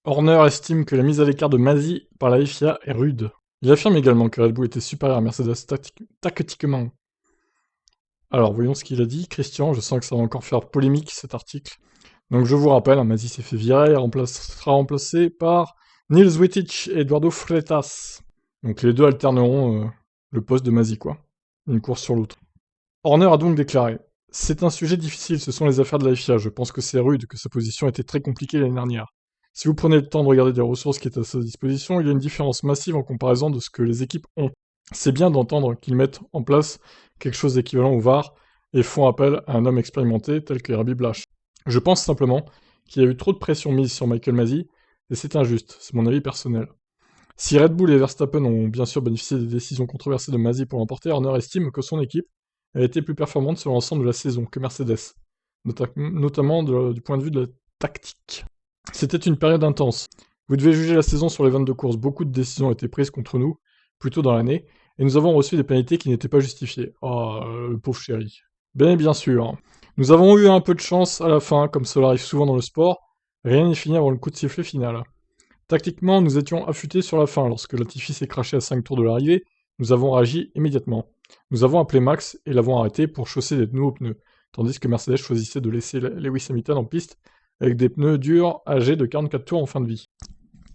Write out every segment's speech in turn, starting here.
Horner estime que la mise à l'écart de Masi par la FIA est rude. Il affirme également que Red Bull était supérieur à Mercedes tactiquement. Alors voyons ce qu'il a dit. Christian, je sens que ça va encore faire polémique cet article. Donc je vous rappelle, Masi s'est fait virer, sera remplacé par Niels Wittich et Eduardo Freitas. Donc les deux alterneront le poste de Masi, quoi. Une course sur l'autre. Horner a donc déclaré: c'est un sujet difficile, ce sont les affaires de la FIA. Je pense que c'est rude, que sa position était très compliquée l'année dernière. Si vous prenez le temps de regarder les ressources qui étaient à sa disposition, il y a une différence massive en comparaison de ce que les équipes ont. C'est bien d'entendre qu'ils mettent en place quelque chose d'équivalent au VAR et font appel à un homme expérimenté tel que Herbie Blash. Je pense simplement qu'il y a eu trop de pression mise sur Michael Masi, et c'est injuste, c'est mon avis personnel. Si Red Bull et Verstappen ont bien sûr bénéficié des décisions controversées de Masi pour l'emporter, Horner estime que son équipe a été plus performante sur l'ensemble de la saison que Mercedes, notamment du point de vue de la tactique. C'était une période intense. Vous devez juger la saison sur les 22 courses. Beaucoup de décisions ont été prises contre nous, plus tôt dans l'année, et nous avons reçu des pénalités qui n'étaient pas justifiées. Oh, le pauvre chéri. Bien sûr. Nous avons eu un peu de chance à la fin, comme cela arrive souvent dans le sport. Rien n'est fini avant le coup de sifflet final. Tactiquement, nous étions affûtés sur la fin. Lorsque Latifi s'est craché à 5 tours de l'arrivée, nous avons réagi immédiatement. Nous avons appelé Max et l'avons arrêté pour chausser des nouveaux pneus, tandis que Mercedes choisissait de laisser Lewis Hamilton en piste avec des pneus durs âgés de 44 tours en fin de vie.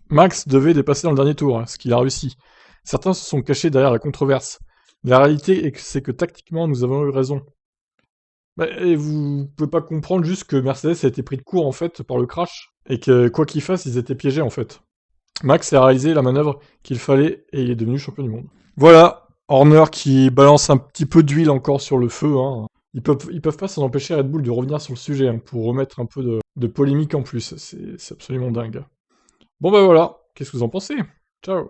Max devait dépasser dans le dernier tour, ce qu'il a réussi. Certains se sont cachés derrière la controverse. La réalité c'est que tactiquement, nous avons eu raison. Et vous pouvez pas comprendre juste que Mercedes a été pris de court en fait par le crash, et que quoi qu'ils fassent, ils étaient piégés en fait. Max a réalisé la manœuvre qu'il fallait et il est devenu champion du monde. Voilà, Horner qui balance un petit peu d'huile encore sur le feu. Hein. Ils peuvent pas s'en empêcher Red Bull de revenir sur le sujet hein, pour remettre un peu de polémique en plus. C'est absolument dingue. Bon bah voilà, qu'est-ce que vous en pensez? Ciao.